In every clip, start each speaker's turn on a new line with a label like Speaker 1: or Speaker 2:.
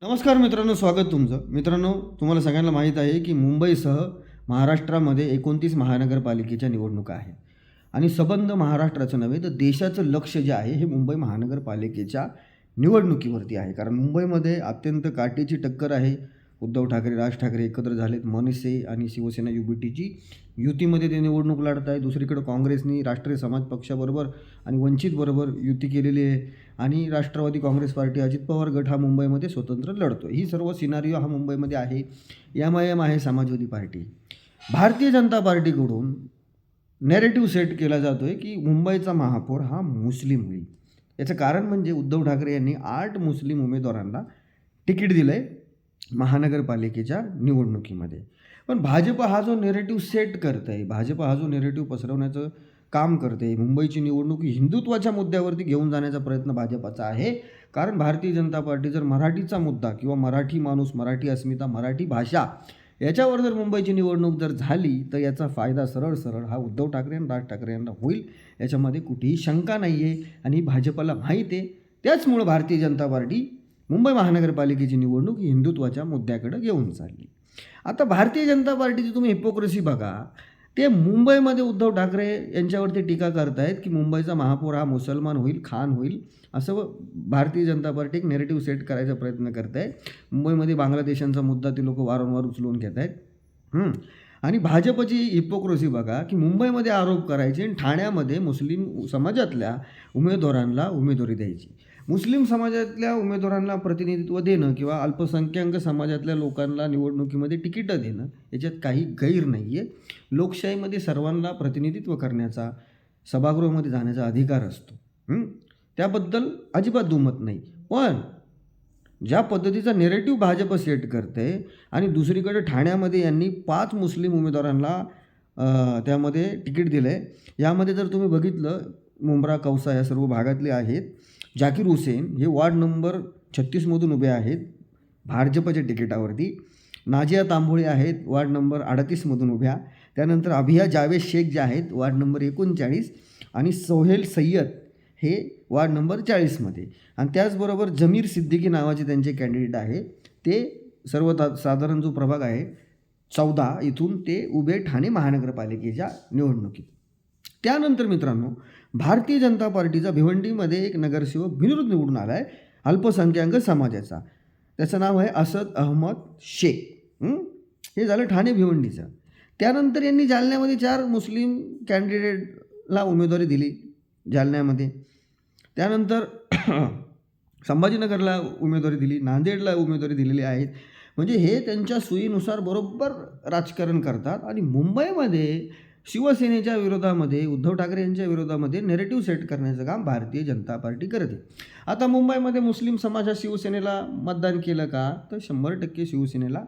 Speaker 1: नमस्कार मित्रांनो, स्वागत तुमचं. मित्रांनो, तुम्हाला सगळ्यांना माहीत आहे की मुंबईसह महाराष्ट्रामध्ये 29 महानगरपालिकेच्या निवडणुका आहेत आणि सबंध महाराष्ट्राचं नव्हे तर देशाचं लक्ष जे आहे हे मुंबई महानगरपालिकेच्या निवडणुकीवरती आहे. कारण मुंबईमध्ये अत्यंत काटेची टक्कर आहे. उद्धव ठाकरे, राज ठाकरे एकत्र झालेत. मनसे आणि शिवसेना युतीची युतीमध्ये ते निवडणूक लढत आहे. दुसरीकडे काँग्रेसनी राष्ट्रीय समाज पक्षाबरोबर आणि वंचितबरोबर युती केलेली आहे आणि राष्ट्रवादी काँग्रेस पार्टी, अजित पवार गट हा मुंबईमध्ये स्वतंत्र लढतो. ही सर्व सिनारिओ हा मुंबईमध्ये आहे. एम आहे समाजवादी party. Bharatiya Janata पार्टीकडून narrative set केला जातो आहे की मुंबईचा महापौर हा मुस्लिम होईल. याचं कारण म्हणजे उद्धव ठाकरे यांनी 8 मुस्लिम उमेदवारांना तिकीट दिलं आहे महानगरपालिकेच्या निवडणुकीमध्ये. पण भाजप हा जो नॅरेटिव्ह सेट करत आहे, भाजप हा जो नॅरेटिव्ह पसरवण्याचं काम करते, मुंबईची निवडणूक हिंदुत्वाच्या मुद्द्यावरती घेऊन जाण्याचा प्रयत्न भाजपाचा आहे. कारण भारतीय जनता पार्टी जर मराठीचा मुद्दा किंवा मराठी माणूस, मराठी अस्मिता, मराठी भाषा याच्यावर जर मुंबईची निवडणूक जर झाली तर याचा फायदा सरळ सरळ हा उद्धव ठाकरे आणि राज ठाकरे यांना होईल. याच्यामध्ये कुठेही शंका नाही आहे आणि भाजपला माहीत आहे. त्याचमुळं भारतीय जनता पार्टी मुंबई महानगरपालिकेची निवडणूक ही हिंदुत्वाच्या मुद्द्याकडे घेऊन चालली. आता भारतीय जनता पार्टीची तुम्ही हिपोक्रेसी बघा. ते मुंबईमध्ये उद्धव ठाकरे यांच्यावरती टीका करतायत की मुंबईचा महापौर हा मुसलमान होईल, खान होईल, असं भारतीय जनता पार्टी एक नेरेटिव्ह सेट करायचा प्रयत्न करत आहे. मुंबईमध्ये बांगलादेशांचा मुद्दा ते लोक वारंवार उचलून घेत आहेत. आणि भाजपची हिपोक्रेसी बघा की मुंबईमध्ये आरोप करायचे आणि ठाण्यामध्ये मुस्लिम समाजातल्या उमेदवारांना उमेदवारी द्यायची. मुस्लिम समाजातल्या उमेदवारांना प्रतिनिधित्व देणं किंवा अल्पसंख्याक समाजातल्या लोकांना निवडणुकीमध्ये तिकीटं देणं याच्यात काही गैर नाही आहे. लोकशाहीमध्ये सर्वांना प्रतिनिधित्व करण्याचा, सभागृहामध्ये जाण्याचा अधिकार असतो. त्याबद्दल अजिबात दुमत नाही. पण ज्या पद्धतीचा नेरेटिव्ह भाजप सेट करते आणि दुसरीकडे ठाण्यामध्ये यांनी 5 मुस्लिम उमेदवारांना त्यामध्ये तिकीट दिलं आहे. यामध्ये जर तुम्ही बघितलं, मुंब्रा, कौसा या सर्व भागातले आहेत. जाकीर हुसेन हे वार्ड नंबर 36मधून उभे आहेत भाजपच्या तिकिटावरती. नाजिया तांबोळे आहेत वार्ड नंबर 38मधून उभ्या. त्यानंतर अभिया जावेद शेख जे आहेत वार्ड नंबर 39 आणि सोहेल सय्यद हे वार्ड नंबर 40मध्ये. आणि त्याचबरोबर जमीर सिद्दीकी नावाचे त्यांचे कॅन्डिडेट आहे. ते साधारण जो प्रभाग आहे 14 इथून ते उभे ठाणे महानगरपालिकेच्या निवडणुकीत. त्यानंतर मित्रांनो, भारतीय जनता पार्टीचा भिवंडीमध्ये एक नगरसेवक बिनविरोध निवडून आला आहे अल्पसंख्याक समाजाचा. त्याचं नाव आहे असद अहमद शेख. हे झालं ठाणे भिवंडीचं. त्यानंतर यांनी जालन्यामध्ये 4 मुस्लिम कॅन्डिडेटला उमेदवारी दिली जालन्यामध्ये. त्यानंतर संभाजीनगरला उमेदवारी दिली, नांदेडला उमेदवारी दिलेली आहेत. म्हणजे हे त्यांच्या सोयीनुसार बरोबर राजकारण करतात आणि मुंबईमध्ये शिवसेनेच्या विरोधामध्ये, उद्धव ठाकरे यांच्या विरोधामध्ये नेरेटिव्ह सेट करण्याचं काम भारतीय जनता पार्टी करते. आता मुंबईमध्ये मुस्लिम समाज हा शिवसेनेला मतदान केलं का? तर 100% शिवसेनेला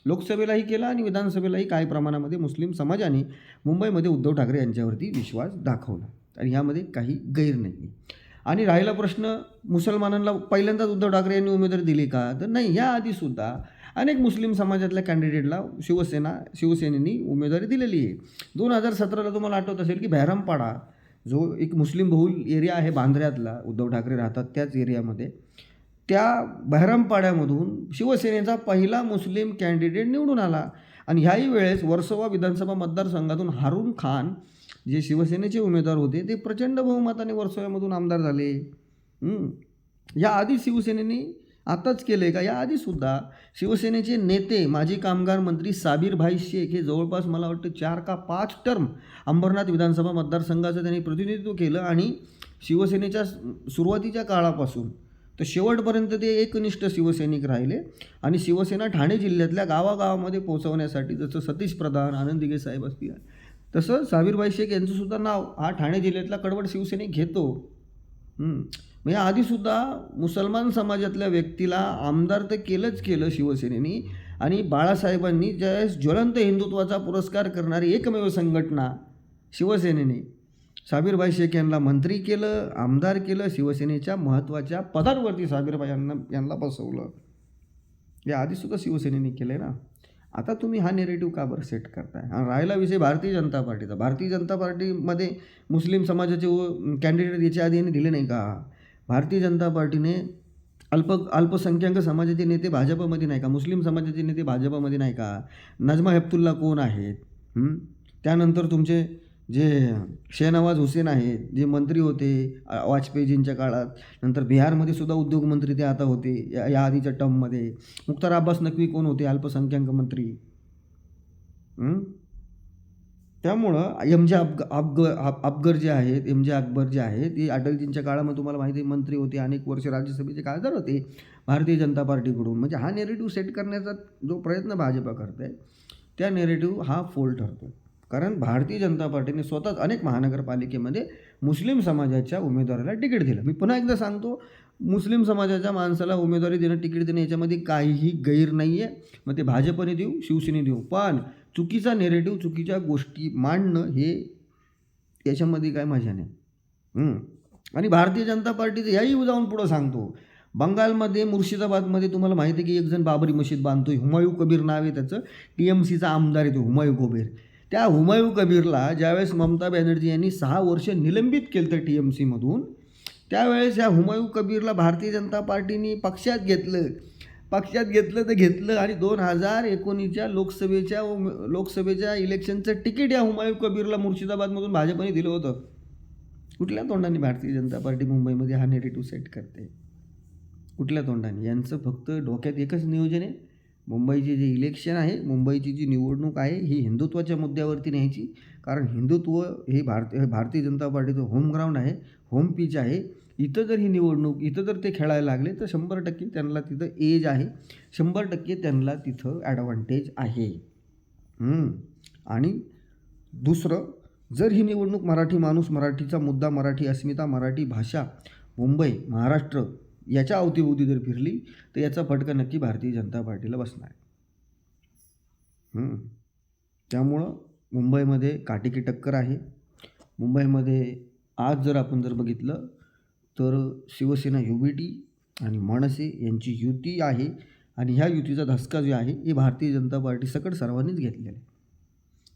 Speaker 1: लोकसभेलाही केलं आणि विधानसभेलाही काही प्रमाणामध्ये मुस्लिम समाजाने मुंबईमध्ये उद्धव ठाकरे यांच्यावरती विश्वास दाखवला आणि यामध्ये काही गैर नाही. आणि राहिला प्रश्न मुसलमानांना पहिल्यांदाच उद्धव ठाकरे यांनी उमेदवारी दिली का? तर नाही. याआधीसुद्धा अनेक मुस्लिम समाजातल्या कॅन्डिडेटला शिवसेनेनी उमेदवारी दिलेली आहे. 2017ला तुम्हाला आठवत असेल की बहिरामपाडा जो एक मुस्लिम बहुल एरिया आहे बांद्र्यातला, उद्धव ठाकरे राहतात त्याच एरियामध्ये, त्या बहिरामपाड्यामधून शिवसेनेचा पहिला मुस्लिम कॅन्डिडेट निवडून आला. आणि ह्याही वेळेस वर्सोवा विधानसभा मतदारसंघातून हारून खान जे शिवसेनेचे उमेदवार होते ते प्रचंड बहुमताने वर्सोव्यामधून आमदार झाले. याआधी शिवसेनेने आताच केलं आहे का? याआधीसुद्धा शिवसेनेचे नेते, माजी कामगार मंत्री साबीरभाई शेख हे जवळपास मला वाटतं 4 का 5 टर्म अंबरनाथ विधानसभा मतदारसंघाचं त्यांनी प्रतिनिधित्व केलं आणि शिवसेनेच्या सुरुवातीच्या काळापासून तर शेवटपर्यंत ते एकनिष्ठ शिवसैनिक राहिले. आणि शिवसेना ठाणे जिल्ह्यातल्या गावागावामध्ये पोहोचवण्यासाठी जसं सतीश प्रधान, आनंद दिघे साहेब असतील, तसं साबीरभाई शेख यांचंसुद्धा नाव हा ठाणे जिल्ह्यातला कडवड शिवसैनिक घेतो. म्हणजे आधीसुद्धा मुसलमान समाजातल्या व्यक्तीला आमदार तर केलं शिवसेनेनी. आणि बाळासाहेबांनी ज्यावेळेस ज्वलंत हिंदुत्वाचा पुरस्कार करणारी एकमेव संघटना शिवसेनेने साबीरभाई शेख यांना मंत्री केलं, आमदार केलं, शिवसेनेच्या महत्त्वाच्या पदांवरती साबीरभाई यांना बसवलं. या आधीसुद्धा शिवसेनेने केलं आहे ना. आता तुम्ही हा नेरेटिव्ह का बरं सेट करताय? आणि राहिला विषय भारतीय जनता पार्टीचा. भारतीय जनता पार्टीमध्ये मुस्लिम समाजाचे कॅन्डिडेट याच्या आधी यांनी दिले नाही का? भारतीय जनता पार्टीने अल्पसंख्याक समाजाचे नेते भाजपमध्ये नाही का? मुस्लिम समाजाचे नेते भाजपमध्ये नाही का? नजमा हेपतुल्ला कोण आहेत? त्यानंतर तुमचे जे शेहनवाज हुसेन आहेत, जे मंत्री होते वाजपेयीजींच्या काळात, नंतर बिहारमध्ये सुद्धा उद्योगमंत्री ते आता होते या आधीच्या टर्ममध्ये. मुख्तार अब्बास नक्वी कोण होते? अल्पसंख्याक मंत्री. त्यामुळं अफगर जे आहेत, अकबर जे आहेत, ते अटलजींच्या काळामध्ये तुम्हाला माहिती आहे मंत्री होते, अनेक वर्ष राज्यसभेचे खासदार होते भारतीय जनता पार्टीकडून. म्हणजे हा नेरेटिव्ह सेट करण्याचा जो प्रयत्न भाजपा करत आहे, त्या नेरेटिव्ह हा फोल ठरतो. कारण भारतीय जनता पार्टीने स्वतःच अनेक महानगरपालिकेमध्ये मुस्लिम समाजाच्या उमेदवाराला तिकीट दिलं. मी पुन्हा एकदा सांगतो, मुस्लिम समाजाच्या माणसाला उमेदवारी देणं, तिकीट देणं याच्यामध्ये काहीही गैर नाही आहे. मग ते भाजपने देऊ, शिवसेने देऊ, पण चुकीचा नेरेटिव्ह, चुकीच्या गोष्टी मांडणं हे याच्यामध्ये काय मजा नाही. आणि भारतीय जनता पार्टीचं याही जाऊन पुढं सांगतो, बंगालमध्ये मुर्शिदाबादमध्ये तुम्हाला माहिती आहे की एक जण बाबरी मशीद बांधतोय, हुमायूं कबीर नाव आहे त्याचं, TMCचा आमदार आहे तो हुमायूं कबीर. त्या हुमायूं कबीरला ज्यावेळेस ममता बॅनर्जी यांनी 6 वर्ष निलंबित केलं तर TMCमधून, त्यावेळेस या हुमायूं कबीरला भारतीय जनता पार्टीने पक्षात घेतलं तर घेतलं आणि 2019च्या लोकसभेच्या इलेक्शनचं तिकीट या हुमायूं कबीरला मुर्शिदाबादमधून भाजपने दिलं होतं. कुठल्या तोंडाने भारतीय जनता पार्टी मुंबईमध्ये हा नेरेटिव्ह सेट करते? कुठल्या तोंडाने? यांचं फक्त डोक्यात एकच नियोजन आहे, मुंबईचे जे इलेक्शन आहे, मुंबईची जी निवडणूक आहे, ही हिंदुत्वाच्या मुद्द्यावरती न्यायची. कारण हिंदुत्व हे भारतीय जनता पार्टीचं होम ग्राउंड आहे, होम पिच आहे. इथं जर ही निवडणूक, इथं जर ते खेळायला लागले तर 100% त्यांना तिथं एज आहे, 100% त्यांना तिथं ॲडव्हान्टेज आहे. आणि दुसरं, जर ही निवडणूक मराठी माणूस, मराठीचा मुद्दा, मराठी अस्मिता, मराठी भाषा, मुंबई, महाराष्ट्र याच्या अवतीभोवती जर फिरली तर याचा फटका नक्की भारतीय जनता पार्टीला बसणार आहे. त्यामुळं मुंबईमध्ये काटेकी टक्कर आहे. मुंबईमध्ये आज जर आपण बघितलं तर शिवसेना UBT आणि मनसे यांची युती आहे आणि ह्या युतीचा धसका जो आहे हे भारतीय जनता पार्टी सकट सर्वांनीच घेतलेला आहे.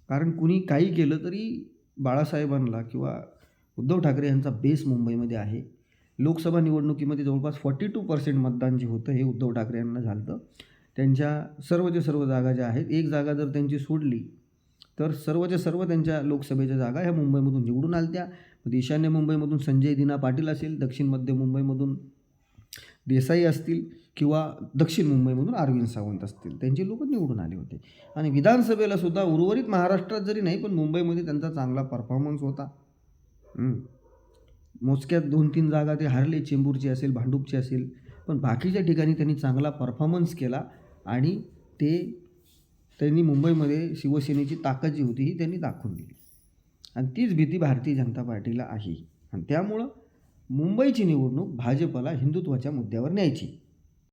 Speaker 1: कारण कुणी काही केलं तरी बाळासाहेबांना किंवा उद्धव ठाकरे यांचा बेस मुंबईमध्ये आहे. लोकसभा निवडणुकीमध्ये जवळपास 42% मतदान जे होतं हे उद्धव ठाकरे यांना झालं. त्यांच्या सर्वच्या सर्व जागा ज्या आहेत, एक जागा जर त्यांची सोडली तर सर्वच्या सर्व त्यांच्या लोकसभेच्या जागा ह्या मुंबईमधून निवडून आल्या. ईशान्य मुंबईमधून संजय दिना पाटील असेल, दक्षिण मध्य मुंबईमधून देसाई असतील किंवा दक्षिण मुंबईमधून अरविंद सावंत असतील, त्यांचे लोक निवडून आले होते. आणि विधानसभेला सुद्धा उर्वरित महाराष्ट्रात जरी नाही पण मुंबईमध्ये त्यांचा चांगला परफॉर्मन्स होता. मोजक्यात 2-3 जागा ते हरले, चेंबूरची असेल, भांडूपची असेल, पण बाकीच्या ठिकाणी त्यांनी चांगला परफॉर्मन्स केला आणि त्यांनी मुंबईमध्ये शिवसेनेची ताकद जी होती ही त्यांनी दाखवून दिली. आणि तीच भीती भारतीय जनता पार्टीला आहे आणि त्यामुळं मुंबईची निवडणूक भाजपला हिंदुत्वाच्या मुद्द्यावर न्यायची.